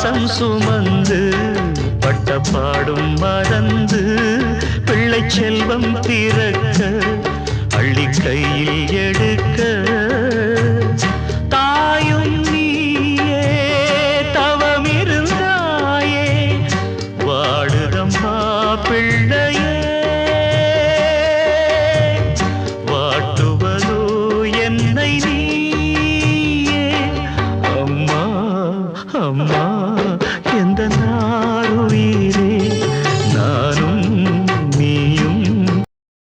பாசம் சுமந்து பட்ட பாடும் மறந்து பிள்ளை செல்வம் பிறக்க அள்ளி கையில் எடுக்க